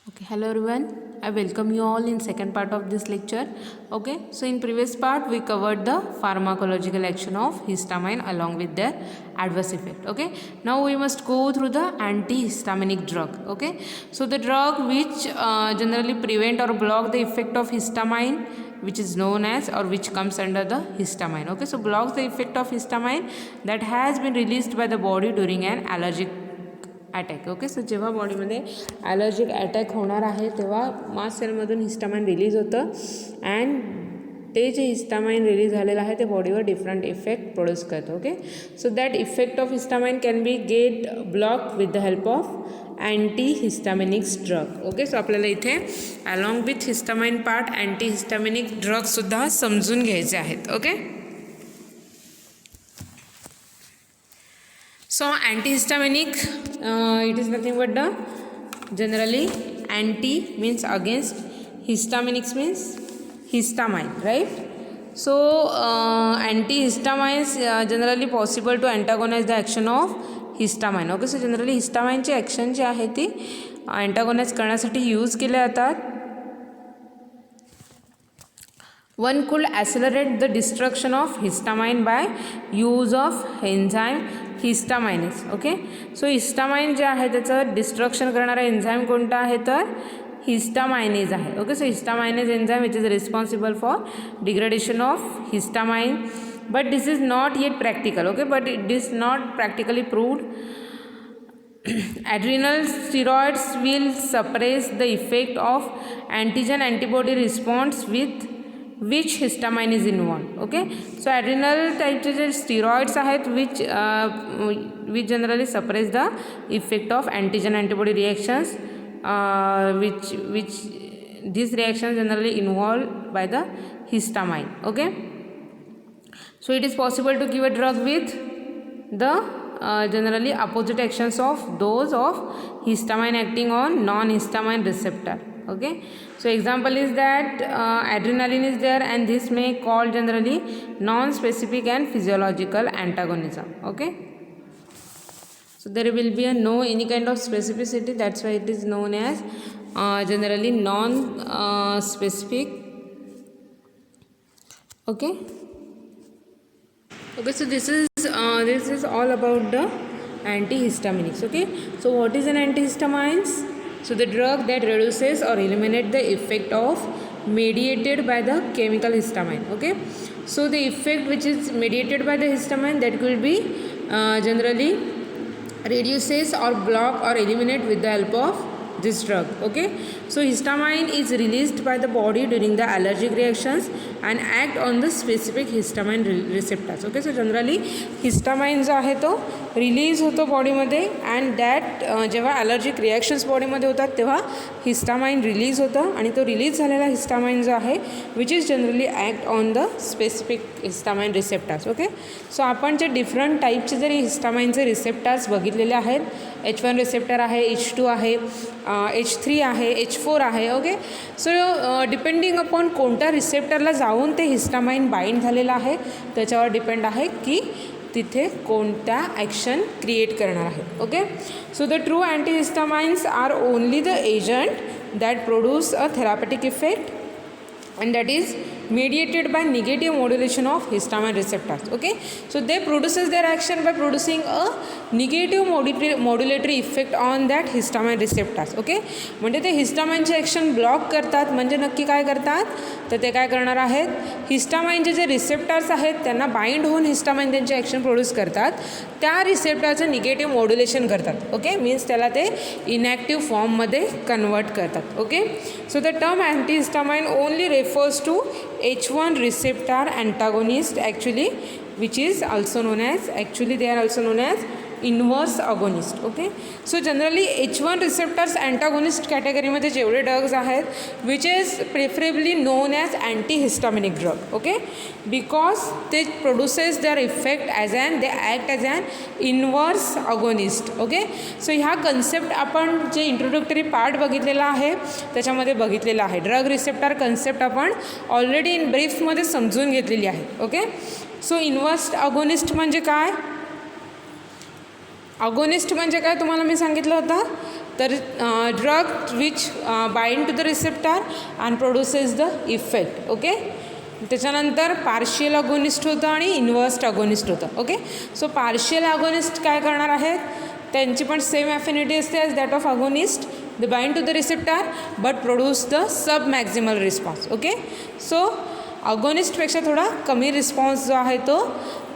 Okay, hello everyone. I welcome you all in second part of this lecture. Okay, so in previous part we covered the pharmacological action of histamine along with their adverse effect. Okay, now we must go through the antihistaminic drug. Okay, so the drug which generally prevent or block the effect of histamine, which is known as or which comes under the histamine. Okay, so blocks the effect of histamine that has been released by the body during an allergic attack. Okay, so जेव्हा बॉडीमध्ये allergic attack होणार आहे तेव्हा mast सेलमधून histamine release होतं and ते जे histamine release झालेलं आहे ते बॉडीवर डिफरंट इफेक्ट प्रोड्यूस करतं. Okay, so that effect of histamine can be get block with the help of antihistaminics drug. Okay, so आपल्याला इथे along with histamine part antihistaminic ड्रगसुद्धा समजून घ्यायचे आहेत. Okay, so antihistaminic it is nothing but the generally anti means against, histaminics means histamine, right? So antihistamines generally possible to antagonize the action of histamine. Okay, so generally histamine ची action जी आहे ती अँटागोनाइज करण्यासाठी use केल्या जातात. One could accelerate the destruction of histamine by use of enzyme histaminase. Okay, so histamine जे आहे त्याचं destruction करणारा एन्झाईम कोणता आहे तर हिस्टामाइनेज आहे. Okay, so histaminase enzyme which is responsible for degradation of histamine, but this is not yet practical. Okay, but it is not practically proved. Adrenal steroids will suppress the effect of antigen antibody response with which histamine is involved. Okay, so adrenal टाईपचे जे steroids आहेत which generally suppress the effect of antigen antibody reactions, which these reactions generally involved by the histamine. Okay, so it is possible to give a drug with the generally opposite actions of those of histamine acting on non-histamine receptor. Okay, so example is that adrenaline is there and this may call generally non-specific and physiological antagonism. Okay, so there will be no any kind of specificity, that's why it is known as generally non-specific. Okay, so this is all about the antihistaminics. Okay, so what is an antihistamines? So the drug that reduces or eliminates the effect of mediated by the chemical histamine. Okay, so the effect which is mediated by the histamine that will be generally reduces or block or eliminate with the help of this drug. Okay, so histamine is released by the body during the allergic reactions and act on the specific histamine receptors. Okay, so generally histamine जो आहे तो release होतो बॉडीमध्ये and that जेव्हा allergic reactions बॉडीमध्ये होतात तेव्हा histamine release होतं आणि तो रिलीज झालेला हिस्टामाइन जो आहे which is generally act on the specific histamine receptors. Okay, so आपण जे डिफरंट टाईपचे जरी हिस्टामाइनचे रिसेप्टर्स बघितलेले आहेत, H1 रिसेप्टर आहे, H2 आहे, H3 आहे, H4 आहे. ओके, सो डिपेंडिंग अपॉन कोणत्या रिसेप्टरला जाऊन ते हिस्टामाइन बाइंड झालेलं आहे त्याच्यावर डिपेंड आहे की तिथे कोणत्या ॲक्शन क्रिएट करणार आहे. Okay, so the true antihistamines are only the agent that produce a therapeutic effect and that is mediated by negative modulation of histamine receptors. Okay, so they produces their action by producing a negative modulatory effect on that histamine receptors. Okay, म्हणजे ते हिस्टामाइनचे action block करतात. म्हणजे नक्की काय करतात तर ते काय करणार आहेत, हिस्टामाइनचे जे रिसेप्टर्स आहेत त्यांना बाइंड होऊन हिस्टामाइन त्यांचे ॲक्शन प्रोड्यूस करतात, त्या रिसेप्टरचं निगेटिव्ह मॉड्युलेशन करतात. ओके, मीन्स त्याला ते इनॅक्टिव्ह फॉर्ममध्ये कन्वर्ट करतात. Okay, so the term antihistamine only refers to H1 receptor antagonist actually, which is also known as, actually they are also known as inverse agonist. Okay, so generally H1 receptors antagonist कॅटेगरीमध्ये जेवढे drugs आहेत which is preferably known as antihistaminic drug. Okay, because ते produces their effect as an, they act as an inverse agonist. Okay, so ह्या concept आपण जे introductory part बघितलेला आहे त्याच्यामध्ये बघितलेला आहे. ड्रग रिसेप्टर कन्सेप्ट आपण ऑलरेडी इन ब्रीफमध्ये समजून घेतलेली आहे. ओके, सो इनवर्स अगोनिस्ट म्हणजे काय, अगोनिस्ट म्हणजे काय तुम्हाला मी सांगितलं होतं तर drug which bind to the receptor and produces the effect. Okay. त्याच्यानंतर पार्शियल अगोनिस्ट होतं आणि इन्व्हर्स्ड अगोनिस्ट होतं. ओके. सो पार्शियल अगोनिस्ट काय करणार आहेत, त्यांची पण सेम ॲफिनिटी असते as that of agonist. They bind to the receptor but produce the sub maximal response. Okay. So अगोनिस्टपेक्षा थोडा कमी रिस्पॉन्स जो आहे तो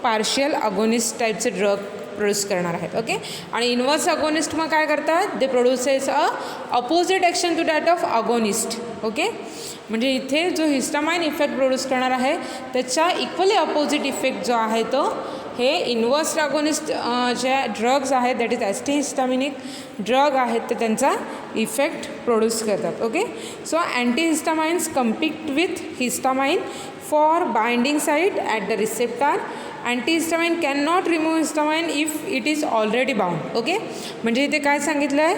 पार्शियल अगोनिस्ट टाईपचे ड्रग प्रोड्यूस करणार आहेत. ओके. आणि इन्व्हर्स अगोनिस्ट मग काय करतात, they produces opposite action to that of agonist. Okay. म्हणजे इथे जो हिस्टामाइन इफेक्ट प्रोड्यूस करणार आहे त्याच्या इक्वली अपोजिट इफेक्ट जो आहे तो हे इन्व्हर्स अगोनिस्ट ज्या ड्रग्ज आहेत दॅट इज अँटीहिस्टामिनिक ड्रग आहेत ते त्यांचा इफेक्ट प्रोड्यूस करतात. Okay. So antihistamines compete with histamine for binding site at the receptor. Antihistamine can not remove histamine if it is already bound. Okay. म्हणजे इथे काय सांगितलं आहे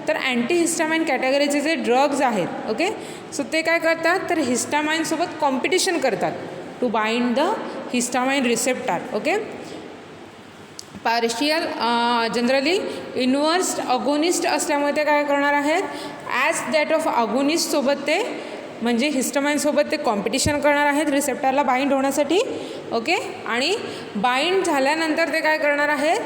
तर अँटीहिस्टामाइन कॅटेगरीचे जे ड्रग्ज आहेत, ओके, सो ते काय करतात तर हिस्टामाइनसोबत कॉम्पिटिशन करतात to bind the histamine receptor. Okay. Partial generally inversed agonist असल्यामुळे ते काय करणार आहेत ॲज दॅट ऑफ अगोनिस्टसोबत ते म्हणजे हिस्टामाइनसोबत ते कॉम्पिटिशन करणार आहेत रिसेप्टरला बाइंड होण्यासाठी. ओके. आणि बाइंड झाल्यानंतर ते काय करणार आहेत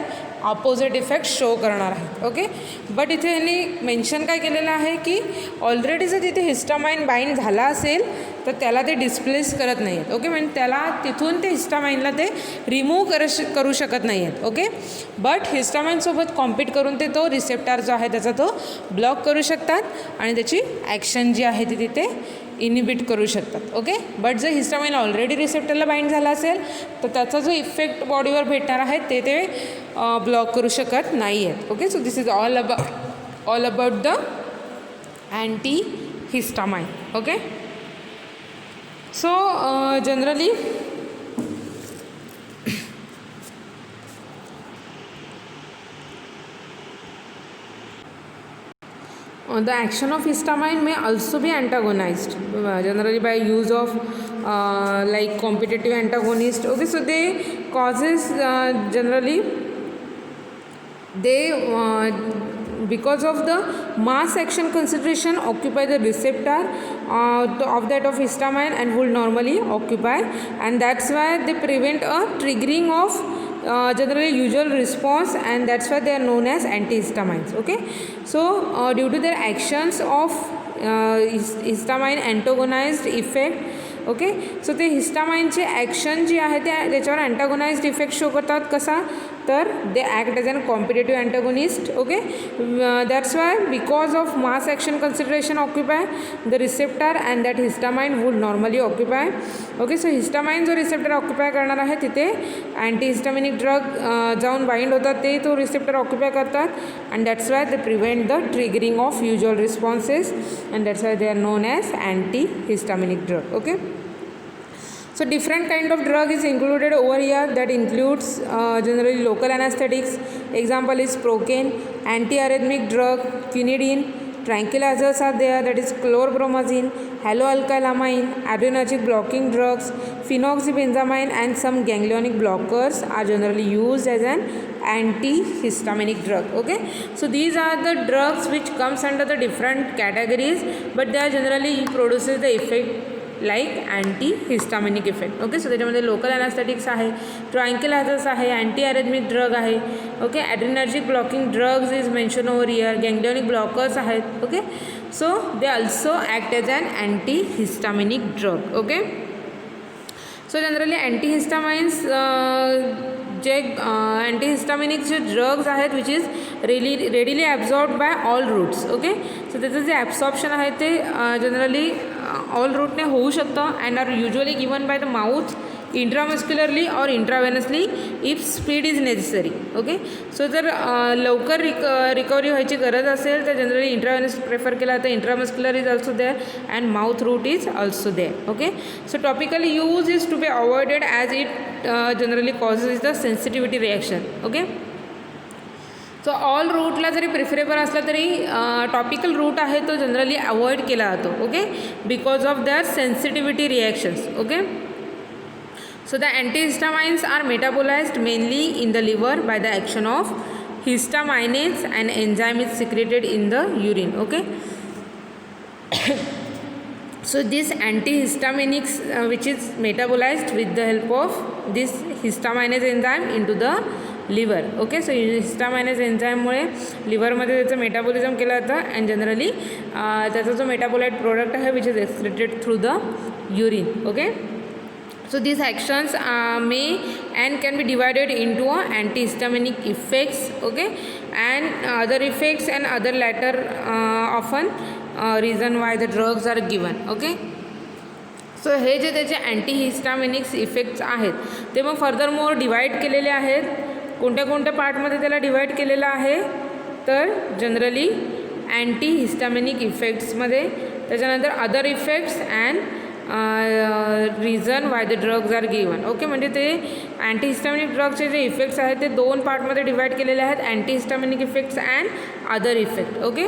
ऑपोजिट इफेक्ट शो करणार आहेत. ओके. बट इथे यांनी मेन्शन काय केलेलं आहे की ऑलरेडी जर तिथे हिस्टामाइन बाइंड झाला असेल तर त्याला ते डिस्प्लेस करत नाही आहेत. ओके. म्हणजे त्याला तिथून ते हिस्टामाइनला ते रिमूव्ह करू शकत नाही आहेत. ओके. बट हिस्टामाइनसोबत कॉम्पीट करून ते तो रिसेप्टर जो आहे त्याचा तो ब्लॉक करू शकतात आणि त्याची ॲक्शन जी आहे ती तिथे इनिबिट करू शकतात. ओके. बट जर हिस्टामाइन ऑलरेडी रिसेप्टरला बाइंड झाला असेल तर त्याचा जो इफेक्ट बॉडीवर भेटणार आहे ते ब्लॉक करू शकत नाही आहेत. Okay. So this is all about the antihistamine. Okay. So generally the action of histamine may also be antagonized generally by use of like competitive antagonist. Okay. So they causes generally they because of the mass action consideration occupy the receptor of that of histamine and would normally occupy, and that's why they prevent a triggering of generally usual response, and that's why they are known as antihistamines. Okay. So due to their actions of histamine antagonized effect. Okay. So ते हिस्टामाइनचे action जी आहे ते त्याच्यावर अँटागोनाइज्ड effect show करतात. कसा तर they act as an competitive antagonist. Okay. That's why because of mass action consideration occupy the receptor and that histamine would normally occupy. Okay. So histamine जो receptor occupy करणार आहे तिथे अँटीहिस्टामिनिक ड्रग जाऊन bind होतात ते तो रिसेप्टर ऑक्युपाय करतात and that's why they prevent the triggering of usual responses and that's why they are known as antihistaminic drug. Okay. So different kind of drug is included over here. That includes generally local anesthetics. Example is Procaine, antiarrhythmic drug, quinidine, tranquilizers are there. That is chlorpromazine, haloalkylamine, adrenergic blocking drugs, phenoxybenzamine, and some ganglionic blockers are generally used as an antihistaminic drug. Okay. So these are the drugs which comes under the different categories, but they are generally produces the effect like antihistaminic effect. Okay. So त्याच्यामध्ये local anaesthetics आहे, tranquillisers आहे, anti arrhythmic drug आहे. Okay. Adrenergic blocking drugs is mention over here, ganglionic blockers आहेत. Okay. So they also act as an antihistaminic drug. Okay. So generally antihistamines जे antihistaminic जे drugs आहेत which is readily absorb by all routes. Okay. So त्याचं जे absorption आहे ते generally all रूटने होऊ शकतं and are usually given by the mouth intramuscularly or intravenously if speed is necessary. Okay. So जर लवकर रिकवरी व्हायची गरज असेल तर जनरली इंट्रावेनस प्रेफर केला तर intramuscular is also there and mouth route is also there. Okay. So topical use is to be avoided as it generally causes the sensitivity reaction. Okay. So all रूटला जरी preferable असला तरी topical route आहे तो generally avoid केला जातो. Okay. Because of their sensitivity reactions. Okay. So the antihistamines are metabolized mainly in the liver by the action of हिस्टामाइनेज and enzyme is secreted in the urine. Okay. So this antihistaminics which is metabolized with the help of this histaminase enzyme into the liver. Okay. So histaminase enzyme मुळे लिव्हरमध्ये त्याचं metabolism केलं जातं and generally त्याचा जो metabolite product आहे which is excreted through the urine. Okay. So these actions may and can be divided into antihistaminic effects, okay, and other effects and other latter often reason why the drugs are given. Okay. So हे जे त्याचे अँटीहिस्टामिनिक्स effects आहेत ते मग further more divide केलेले आहेत. कोणत्या कोणत्या पार्टमध्ये त्याला डिवाईड केलेलं आहे तर जनरली अँटीहिस्टामिनिक इफेक्ट्समध्ये, त्याच्यानंतर other effects and reason why the drugs are given. Okay. म्हणजे ते अँटीहिस्टामिनिक ड्रग्सचे जे इफेक्ट्स आहेत ते दोन पार्टमध्ये डिवाईड केलेले आहेत, antihistaminic effects and other effect. Okay.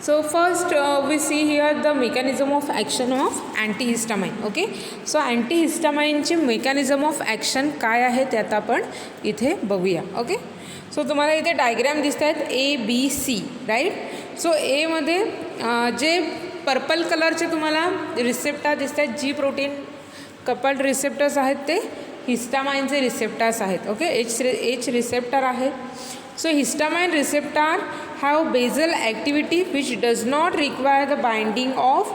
So first we see here the mechanism of action of antihistamine. Okay. So अँटीहिस्टामाइनची मेकॅनिझम ऑफ ॲक्शन काय आहे ते आता आपण इथे बघूया. ओके. सो तुम्हाला इथे डायग्रॅम दिसत आहेत ABC, राईट. सो एमध्ये जे पर्पल कलरचे तुम्हाला रिसेप्टर दिसत आहेत, जी प्रोटीन कपल्ड रिसेप्टर्स आहेत ते हिस्टामाइनचे रिसेप्टर्स आहेत. ओके. H रिसेप्टर आहे. So histamine receptor have basal activity which does not require the binding of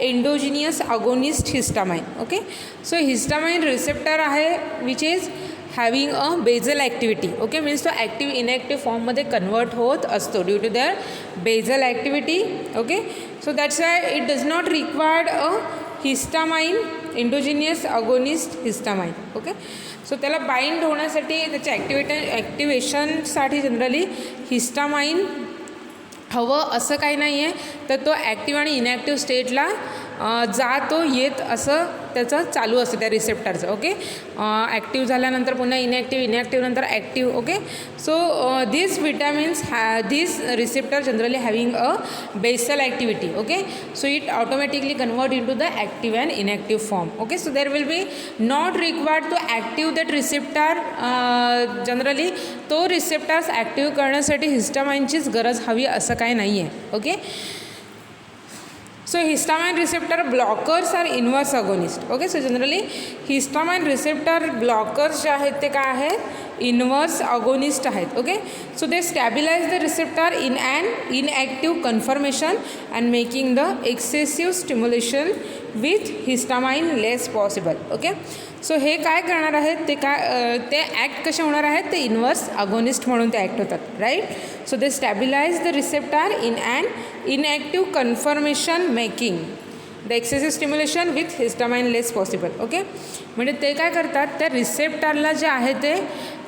endogenous agonist histamine. Okay. So histamine receptor आहे which is having a basal activity. Okay. means तो active inactive form मध्ये convert होत असतो due to their basal activity. Okay. so that's why it does not require a histamine endogenous agonist histamine. Okay. So त्याला bind होण्यासाठी त्याच्या ॲक्टिवेशनसाठी generally histamine हवं असं काही नाही आहे, तर तो ॲक्टिव्ह आणि इनॅक्टिव्ह स्टेटला जातो येत असं त्याचं चालू असतं त्या रिसेप्टरचं. ओके. ॲक्टिव्ह झाल्यानंतर पुन्हा इनॅक्टिव्ह नंतर active. Okay. So this vitamins this receptor generally having a basal activity. Okay. So it automatically convert in to the active and inactive form. Okay. So there will be not required to active that receptor. Generally तो receptors active करण्यासाठी हिस्टामाइनचीच गरज हवी असं काही नाही आहे. Okay. So histamine receptor blockers are inverse agonist. Okay. So generally histamine receptor blockers जे आहेत ते काय आहेत, इन्व्हर्स अगोनिस्ट आहेत. Okay. So they stabilise the receptor in and inactive confirmation and making the excessive stimulation with histamine less possible. Okay. So हे काय करणार आहेत ते ॲक्ट कसे होणार आहेत, ते इन्व्हर्स अगोनिस्ट म्हणून ते ॲक्ट होतात, right. So they stabilise the receptor in and inactive confirmation making the excessive stimulation with histamine less possible. Okay. म्हणजे ते काय करतात, त्या रिसेप्टरला जे आहे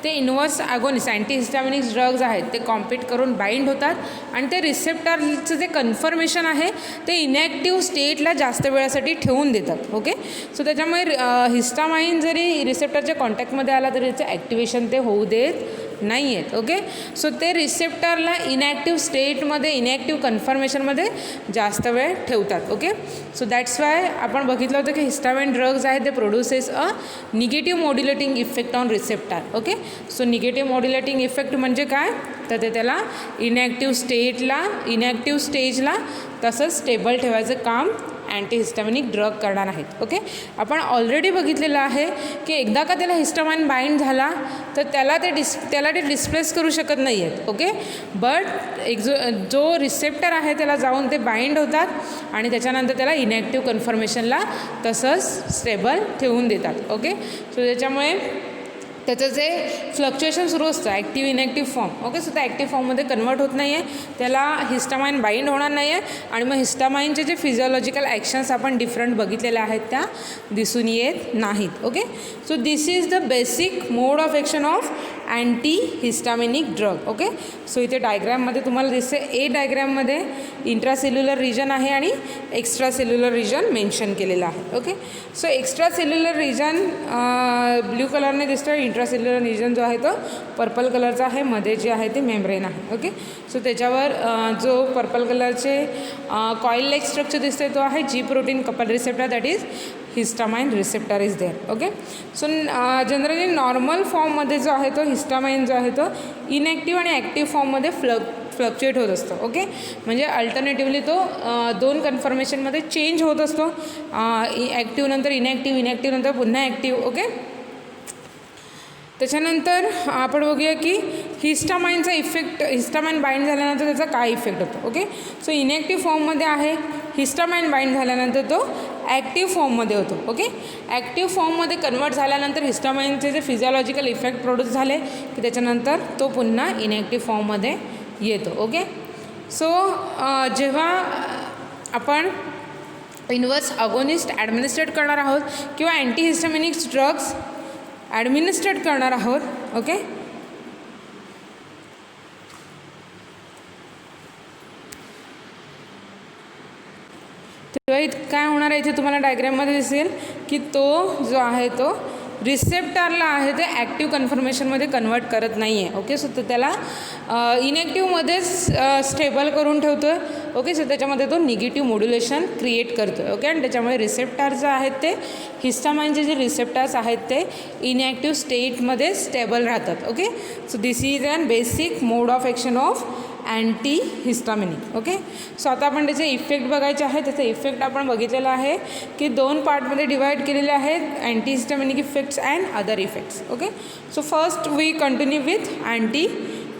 ते इन्व्हर्स ॲगोनिस्ट अँटीहिस्टामिनिक्स ड्रग्ज आहेत ते कॉम्पीट करून बाइंड होतात आणि ते रिसेप्टरचं जे कन्फर्मेशन आहे ते इनॅक्टिव्ह स्टेटला जास्त वेळासाठी ठेवून देतात. ओके. सो त्याच्यामुळे हिस्टामाइन जरी रिसेप्टरच्या कॉन्टॅक्टमध्ये आला तरी त्याचं ॲक्टिवेशन ते होऊ देत नाही आहेत. ओके. सो ते रिसेप्टरला इनॅक्टिव्ह स्टेटमध्ये इनॅक्टिव्ह कन्फर्मेशनमध्ये जास्त वेळ ठेवतात. ओके. सो दॅट्स वाय आपण बघितलं होतं की हिस्टामाइन ड्रग्ज आहेत ते produces a negative modulating effect on receptor. Okay. So negative modulating effect म्हणजे काय, तर ते त्याला इनॅक्टिव्ह स्टेजला तसंच स्टेबल ठेवायचं काम अँटीहिस्टामिनिक ड्रग करणार आहेत. ओके. आपण ऑलरेडी बघितलेलं आहे की एकदा का त्याला हिस्टामाइन बाइंड झाला तर त्याला ते डिस्प्लेस करू शकत नाही आहेत. ओके. बट जो रिसेप्टर आहे त्याला जाऊन ते बाइंड होतात आणि त्याच्यानंतर त्याला इनॅक्टिव्ह कन्फर्मेशनला तसंच स्टेबल ठेवून देतात. ओके. सो त्याच्यामुळे त्याचं जे फ्लक्च्युएशन सुरू असतं active inactive form. Okay. So त्या ॲक्टिव्ह फॉर्ममध्ये कन्वर्ट होत नाही आहे, त्याला हिस्टामाइन बाइंड होणार नाही आहे आणि मग हिस्टामाइनचे जे फिजिओलॉजिकल ॲक्शन्स आपण डिफरंट बघितलेल्या आहेत त्या दिसून येत नाहीत. Okay. So this is the basic mode of action of antihistaminic drug. Okay. So इथे डायग्रॅममध्ये तुम्हाला दिसते ए डायग्रॅममध्ये इंट्रासेल्युलर रिजन आहे आणि एक्स्ट्रा सेल्युलर रिजन मेन्शन केलेलं आहे. Okay. So extra cellular region blue कलरने दिसतं, इंट्रासेल्युलर रिजन जो आहे तो पर्पल कलरचा आहे, मध्ये जे आहे ते मेम्ब्रेन आहे. ओके. सो त्याच्यावर जो पर्पल कलरचे कॉईल लाईक स्ट्रक्चर दिसते तो आहे G protein couple receptor that is histamine receptor is there. Okay. So generally normal फॉर्ममध्ये जो आहे तो हिस्टामाइन जो आहे तो इनॅक्टिव्ह आणि ॲक्टिव्ह फॉर्ममध्ये फ्लक्च्युएट होत असतो. ओके. म्हणजे अल्टरनेटिव्हली तो दोन कन्फर्मेशनमध्ये चेंज होत असतो. ॲक्टिव्ह नंतर इनॅक्टिव्ह, इनॅक्टिव्ह नंतर पुन्हा ॲक्टिव्ह. ओके. त्याच्यानंतर आपण बघूया की हिस्टामाइनचा इफेक्ट, हिस्टामाइन बाइंड झाल्यानंतर त्याचा काय इफेक्ट होतो. ओके. सो इनॅक्टिव्ह फॉर्ममध्ये आहे, हिस्टामाइन बाइंड झाल्यानंतर तो ॲक्टिव्ह फॉर्ममध्ये होतो. ओके. ॲक्टिव्ह फॉर्ममध्ये कन्वर्ट झाल्यानंतर हिस्टामाइनचे जे फिजिओलॉजिकल इफेक्ट प्रोड्यूस झाले की त्याच्यानंतर तो पुन्हा इनॅक्टिव्ह फॉर्ममध्ये येतो. ओके. सो जेव्हा आपण इन्व्हर्स अगोनिस्ट ॲडमिनिस्ट्रेट करणार आहोत किंवा अँटीहिस्टामिनिक्स ड्रग्स ॲडमिनिस्ट्रेट करणार आहोत. ओके. तेव्हा काय होणार आहे इथे तुम्हाला डायग्राममध्ये दिसेल की तो जो आहे तो रिसेप्टरला आहे ते ॲक्टिव्ह कन्फर्मेशनमध्ये कन्वर्ट करत नाही आहे. ओके. सो तर त्याला इनॅक्टिव्हमध्येच स्टेबल करून ठेवतो आहे. ओके. सो त्याच्यामध्ये तो निगेटिव्ह मॉड्युलेशन क्रिएट करतो आहे. ओके. आणि त्याच्यामुळे रिसेप्टर्स जे आहेत ते हिस्टामाइनचे जे रिसेप्टर्स आहेत ते इनॅक्टिव्ह स्टेटमध्ये स्टेबल राहतात. Okay. So this is an basic mode of action of anti histaminic. Okay. So आता आपण त्याचे इफेक्ट बघायचे आहे. त्याचे इफेक्ट आपण बघितलेलं आहे की दोन पार्टमध्ये डिवाइड केलेले आहेत, anti histaminic effects and other effects. Okay. So first we continue with anti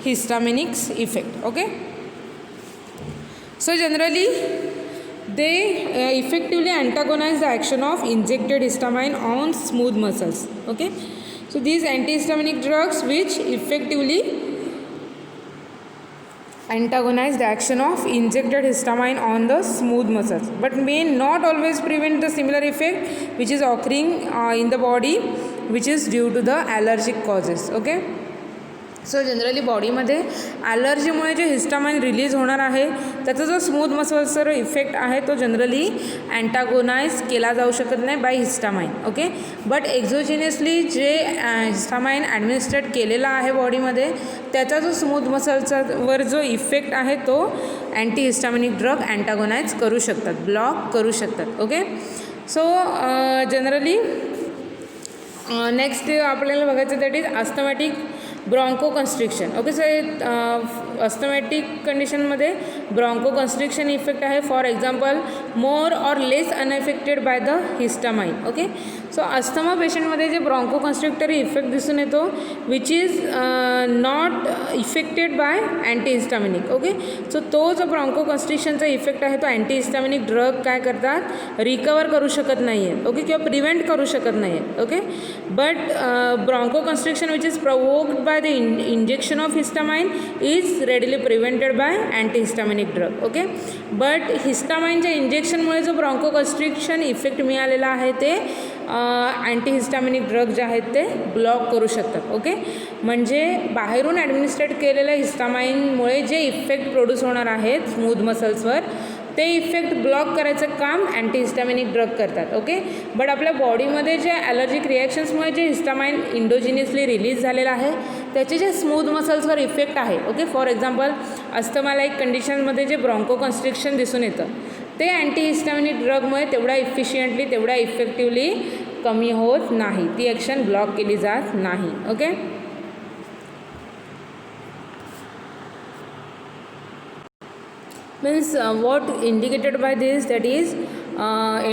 histaminics effect. Okay. So generally they effectively antagonize the action of injected histamine on smooth muscles. Okay. So these antihistaminic drugs which effectively antagonize the action of injected histamine on the smooth muscles but may not always prevent the similar effect which is occurring in the body which is due to the allergic causes. Okay. So generally बॉडीमध्ये ॲलर्जीमुळे जे histamine release होणार आहे त्याचा जो smooth मसल्सवर effect आहे तो generally अँटागोनाइज केला जाऊ शकत नाही बाय हिस्टामाइन. ओके. बट एक्झोजिनियसली जे हिस्टामाइन ॲडमिनिस्ट्रेट केलेला आहे बॉडीमध्ये त्याचा जो स्मूथ मसल्सवर जो इफेक्ट आहे तो अँटी हिस्टामिनिक ड्रग अँटागोनाइज करू शकतात, ब्लॉक करू शकतात. ओके. सो जनरली नेक्स्ट आपल्याला बघायचं that is asthmatic bronchoconstriction. Okay. So asthmatic कंडिशनमध्ये ब्रॉन्कोकन्स्ट्रिक्शन इफेक्ट आहे. For example more or less unaffected by the histamine. Okay. So asthma पेशंटमध्ये जे ब्रॉन्कोकन्स्ट्रिक्टरी इफेक्ट दिसून येतो which is not effected by antihistaminic. Okay. So तो जो ब्रॉन्कोकन्स्ट्रिक्शनचा effect आहे तो अँटीहिस्टामिनिक ड्रग काय करतात, रिकवर करू शकत नाही आहेत. ओके. किंवा प्रिव्हेंट करू शकत नाही आहेत. Okay. But bronchoconstriction which is provoked by the injection of histamine is readily prevented by antihistaminic drug. Okay. But हिस्टामाइनच्या इंजेक्शनमुळे जो ब्रॉन्कोकन्स्ट्रिक्शन इफेक्ट मिळालेला आहे ते अँटीहिस्टामिनिक ड्रग जे आहेत ते ब्लॉक करू शकतात. ओके. म्हणजे बाहेरून ॲडमिनिस्ट्रेट केलेल्या हिस्टामाइनमुळे जे इफेक्ट प्रोड्यूस होणार आहेत स्मूथ मसल्सवर ते इफेक्ट ब्लॉक करायचं काम अँटीहिस्टामिनिक ड्रग करतात. ओके. बट आपल्या बॉडीमध्ये जे ॲलर्जिक रिॲक्शन्समुळे जे हिस्टामाइन इंडोजिनियसली रिलीज झालेलं आहे त्याचे जे स्मूथ मसल्सवर इफेक्ट आहे. Okay. For example asthma like कंडिशनमध्ये जे ब्रॉन्कोकन्स्ट्रिक्शन दिसून येतं ते अँटीहिस्टामिनिक ड्रगमुळे तेवढ्या इफिशियंटली तेवढ्या इफेक्टिव्हली कमी होत नाही, ती ॲक्शन ब्लॉक केली जात नाही. Okay. means what indicated by this, that is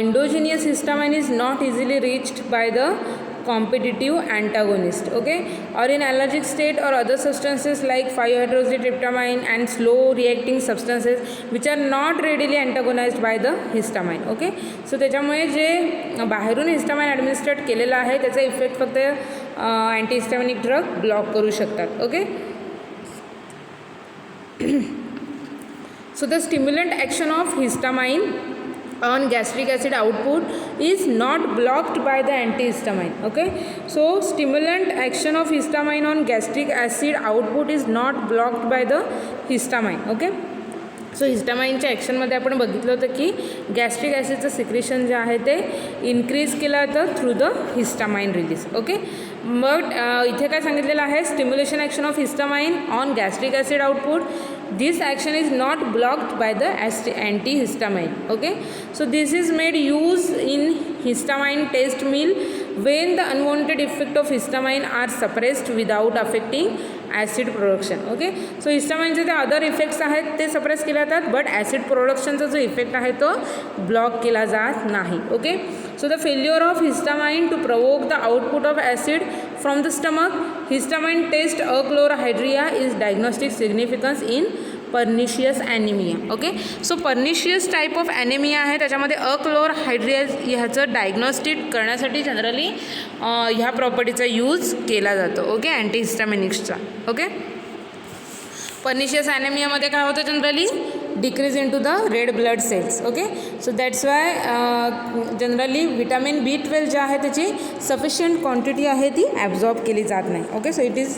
endogenous histamine is not easily reached by the competitive antagonist. Okay. Or in allergic state or other substances like 5-hydroxytryptamine and slow reacting substances which are not readily antagonized by the histamine. Okay. so त्याच्यामुळे जे बाहेरून histamine ॲडमिनिस्ट्रेट केलेला आहे त्याचा effect फक्त अँटीहिस्टामिनिक drug block करू शकतात. Okay. So the stimulant action of histamine on gastric acid output is not blocked by the antihistamine. Okay. So stimulant action of histamine on gastric acid output is not blocked by the histamine. Okay. So हिस्टामाइनच्या ॲक्शनमध्ये आपण बघितलं होतं की gastric ॲसिडचं secretion जे आहे ते increase केलं जातं through the histamine release. Okay. But इथे काय सांगितलेलं आहे, stimulation action of histamine on gastric acid output, this action is not blocked by the antihistamine. Okay. so this is made use in histamine test meal when the unwanted effect of histamine are suppressed without affecting acid production. Okay, so हिस्टामाइनचे जे other effects आहेत ते suppress केले जातात, but acid प्रोडक्शनचा जो effect आहे तो block केला जात नाही. Okay, so the failure of histamine to provoke the output of acid from the stomach, histamine test achlorhydria is diagnostic significance in pernicious anaemia. Okay, so pernicious type of anaemia आहे, त्याच्यामध्ये अक्लोराहाइड्रिया ह्याचं diagnostic करण्यासाठी generally ह्या प्रॉपर्टीचा use केला जातो. Okay, अँटीहिस्टामिनिक्सचा. Okay, pernicious ॲनिमियामध्ये काय होतं generally, decrease in to the red blood cells. Okay, so that's why generally vitamin B12 जे आहे त्याची सफिशियंट क्वांटिटी आहे ती ॲब्झॉर्ब केली जात नाही. Okay, so it is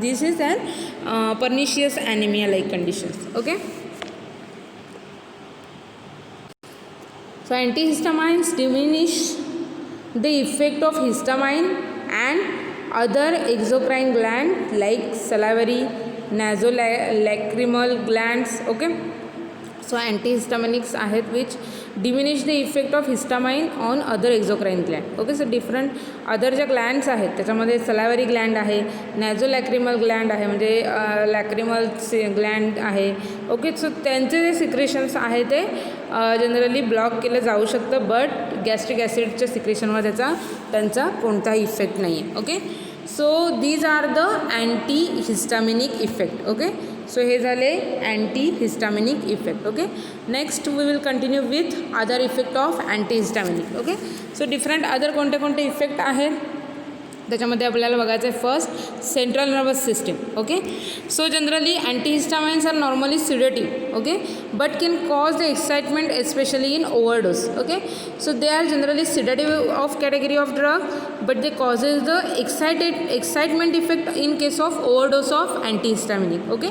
this is an pernicious anaemia like conditions. Okay, so antihistamines diminish the effect of histamine and other exocrine gland like salivary nasolacrimal glands. Okay, so antihistaminics आहेत which diminish the effect of histamine on other exocrine gland. Okay, so different other ज्या glands आहेत त्याच्यामध्ये सलायवरी Gland आहे, nasolacrimal gland आहे, म्हणजे लॅक्रिमल Gland आहे. Okay, so त्यांचे जे सिक्रेशन्स आहे ते जनरली ब्लॉक केलं जाऊ शकतं, बट गॅस्ट्रिक ॲसिडच्या सिक्रेशनवर त्यांचा कोणताही इफेक्ट नाही आहे. Okay, so these are the antihistaminic effect. Okay, so हे झाले antihistaminic effect. Okay, next we will continue with other effect of antihistaminic. Okay, so different other कोणते कोणते इफेक्ट आहेत त्याच्यामध्ये आपल्याला बघायचं आहे. First, central nervous system. Okay, so generally antihistamines are normally sedative. Okay, but can cause the excitement especially in overdose. Okay, so they are generally sedative of category of drug, but they causes the excitement effect in case of overdose of antihistaminic. Okay,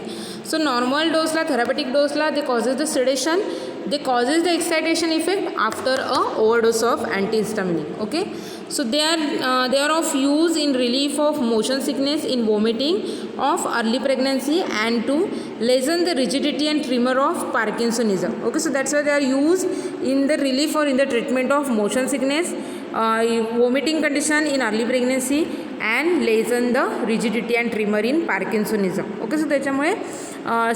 so normal dose la, therapeutic dose la, they causes the sedation, they causes the excitation effect after a overdose of antihistaminic. Okay, so they are of use in relief of motion sickness, in vomiting of early pregnancy, and to lessen the rigidity and tremor of Parkinsonism. Okay, so that's why they are used in the relief or in the treatment of motion sickness, vomiting condition in early pregnancy, and lessen the rigidity and tremor in Parkinsonism. Okay, so त्याच्यामुळे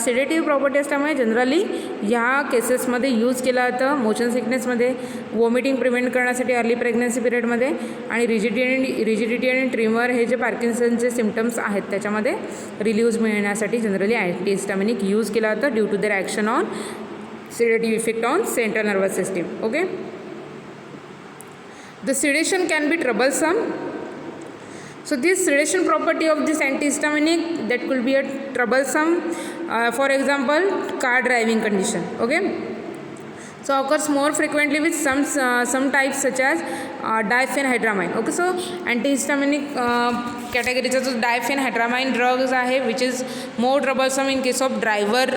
सेडेटिव्ह property असल्यामुळे generally ह्या केसेसमध्ये use केला जातं. Motion सिकनेसमध्ये, vomiting prevent करण्यासाठी early pregnancy पिरियडमध्ये, आणि rigidity आणि ट्रिमर हे जे पार्किन्सनचे सिम्टम्स आहेत त्याच्यामध्ये रिलीव्ज मिळण्यासाठी जनरली अँटीहिस्टामिनिक यूज केला जातं due to their action on sedative effect on central nervous system. Okay, the sedation can be troublesome. So this sedation property of this antihistaminic that could be a troublesome, for example car driving condition. Okay, so occurs more frequently with some types such as diphenhydramine. Okay, so antihistaminic कॅटेगरीचा जो डायफेनहायड्रामाइन drugs आहे which is more troublesome in case of driver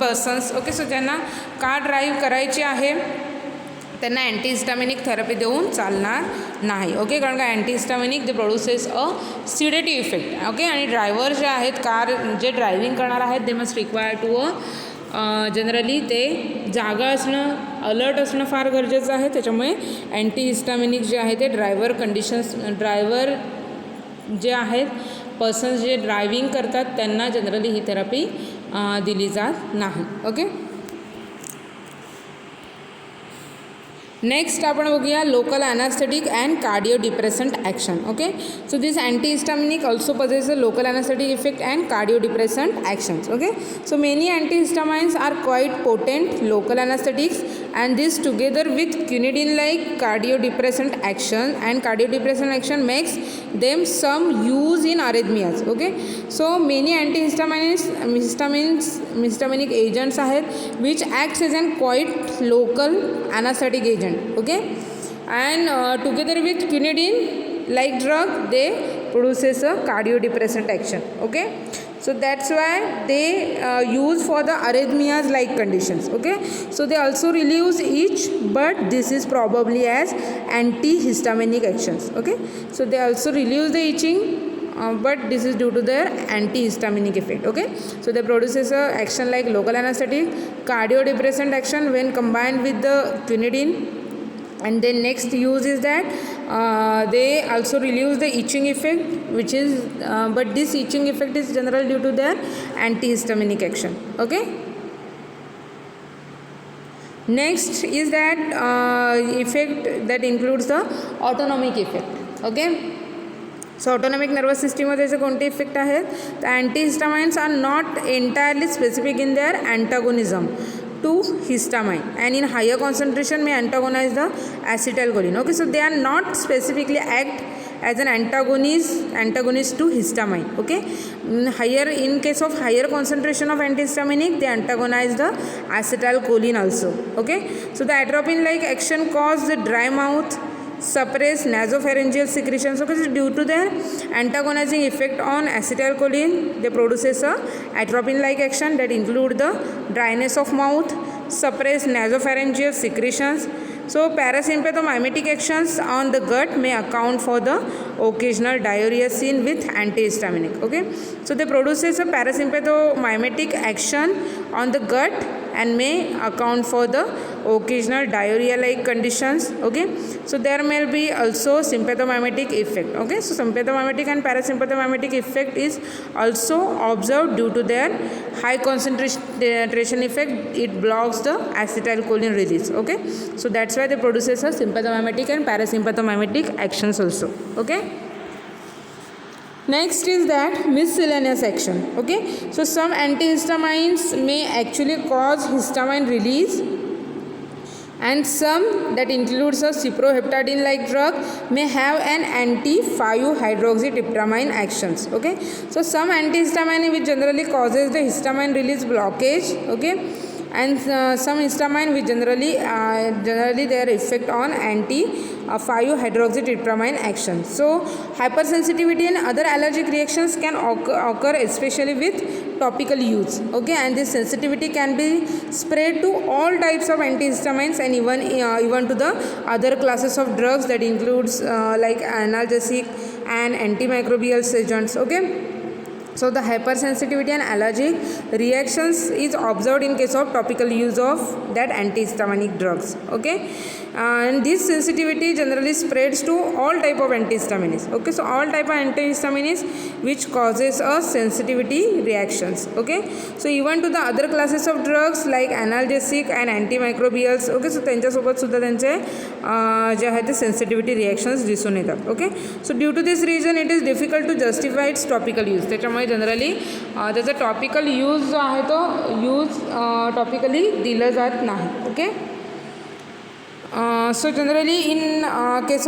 persons. Okay, so ज्यांना car drive करायची आहे त्यांना अँटीहिस्टामिनिक therapy देऊन चालणार नाही. Okay, कारण का antihistaminic they produces a sedative effect. Okay, आणि ड्रायव्हर जे आहेत, कार जे ड्रायव्हिंग करणार आहेत, they must require to generally ते जागा असणं, अलर्ट असणं फार गरजेचं आहे. त्याच्यामुळे अँटीहिस्टामिनिक जे आहे ते ड्रायव्हर जे आहेत, पर्सन्स जे ड्रायव्हिंग करतात त्यांना जनरली ही थेरपी दिली जात नाही. ओके, नेक्स्ट आपण बघूया local anaesthetic and cardio depressant action. Okay, so this antihistaminic also possesses a local anaesthetic effect and cardio depressant actions. Okay, so many antihistamines are quite potent local anaesthetics and this together with quinidine like cardio-depressant action and cardio-depressant action makes them some use in arrhythmias. Okay, so many histaminic agents आहेत which acts as an quite local anesthetic agent. Okay, and together with quinidine like drug they produces a cardio-depressant action. Okay, so that's why they use for the arrhythmias like conditions. Okay, so they also relieves itch, but this is probably as antihistaminic actions. Okay, so they also relieve the itching, but this is due to their antihistaminic effect. Okay, so they produces a action like local anesthetic, cardio depressant action when combined with the quinidine And then next use is that they also relieve the itching effect, which is but this itching effect is generally due to their antihistaminic action. Okay. Next is that effect that includes the autonomic effect. Okay. So autonomic nervous system मध्ये जे कोणते इफेक्ट आहेत, the antihistamines are not entirely specific in their antagonism to histamine, and in higher concentration may antagonize the acetylcholine. Okay, so they are not specifically act as an antagonist to histamine. Okay, in case of higher concentration of antihistaminic, they antagonize the acetylcholine also. Okay, so the atropine like action cause the dry mouth, suppress nasopharyngeal secretions. Okay, so due to their antagonizing effect on acetylcholine, they produces a atropine like action that include the dryness of mouth, suppress nasopharyngeal secretions. So parasympathomimetic actions on the gut may account for the occasional diarrhea seen with antihistaminic. Okay, so they produces a parasympathomimetic action on the gut and may account for the occasional diarrhea like conditions. Okay, so there may be also sympathomimetic effect. Okay, so sympathomimetic and parasympathomimetic effect is also observed due to their high concentration effect. It blocks the acetylcholine release. Okay, so that's why they produces a sympathomimetic and parasympathomimetic actions also. Okay. Next is that miscellaneous action. Okay, so some antihistamines may actually cause histamine release, and some that includes a cyproheptadine like drug may have an anti-5-hydroxytryptamine actions. Okay, so some antihistamine which generally causes the histamine release blockage. Okay, and some histamine which generally their effect on anti-5-hydroxytryptamine action. So hypersensitivity and other allergic reactions can occur especially with topical use. Okay, and this sensitivity can be spread to all types of antihistamines and even to the other classes of drugs that includes like analgesic and antimicrobial agents. Okay. So the hypersensitivity and allergic reactions is observed in case of topical use of that antihistaminic drugs. Okay, and this sensitivity generally spreads to all type of antihistamines. Okay, so all type of antihistamines which causes a sensitivity reactions. Okay, so even to the other classes of drugs like analgesic and antimicrobials. Okay, so त्यांच्यासोबत सुद्धा त्यांचे जे आहे ते sensitivity reactions दिसून येतात. Okay, so due to this reason it is difficult to justify its topical use. त्याच्यामुळे generally त्याचा टॉपिकल यूज जो आहे तो टॉपिकली दिलं जात नाही. Okay, so generally in case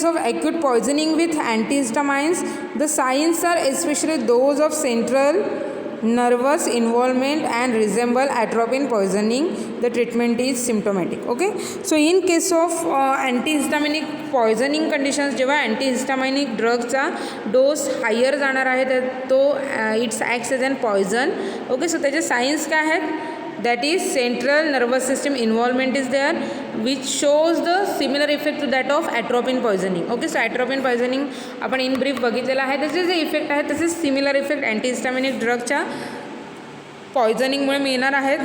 of acute poisoning with antihistamines, the signs are especially those of central nervous involvement and resemble atropine poisoning. The treatment is symptomatic. Okay, so in case of antihistaminic poisoning conditions, जेव्हा antihistaminic ड्रगचा dose higher जाणार आहे तर तो it's acts as an poison. Okay, so त्याचे science काय आहेत? that is central nervous system involvement is there which shows the similar effect to that of atropine poisoning. Okay, so atropine poisoning आपण in brief बघितलेला आहे. त्याचे जे effect आहेत तसे सिमिलर इफेक्ट अँटीहिस्टॅमिनिक ड्रगच्या पॉयझनिंगमुळे मिळणार आहेत.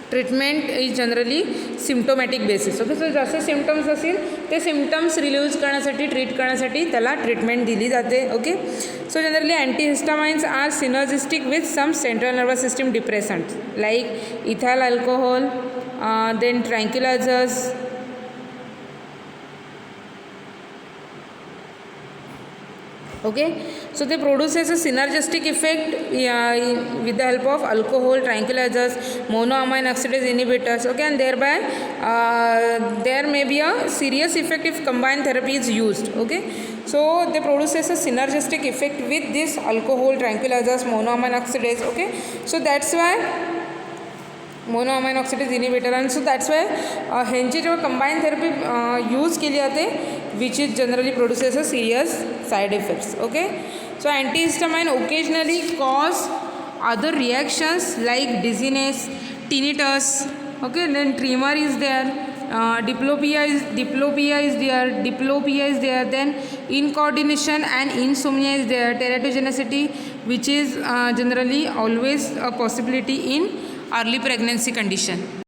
Treatment is generally symptomatic basis. Okay, so जसे सिम्पटम्स असतील ते सिम्पटम्स रिलीव्ह करण्यासाठी ट्रीट करण्यासाठी त्याला ट्रीटमेंट दिली जाते. Okay, so generally antihistamines are synergistic with some central nervous system depressant like ethyl alcohol, then tranquillisers. Okay, so they produces a synergistic effect with the help of alcohol, tranquilizers, monoamine oxidase inhibitors. Okay, and thereby there may be a serious effect if combined therapy is used. Okay, so they produces a synergistic effect with this alcohol, tranquilizers, monoamine oxidase. Okay, so that's why monoamine oxidase inhibitor, and so that's why ह्यांची जेव्हा combine therapy use केली जाते which is generally produces a serious side effects. Okay, so antihistamine occasionally cause other reactions like dizziness, tinnitus. Okay, then tremor is there, diplopia is there, then incoordination and insomnia is there, teratogenicity which is generally always a possibility in early pregnancy condition.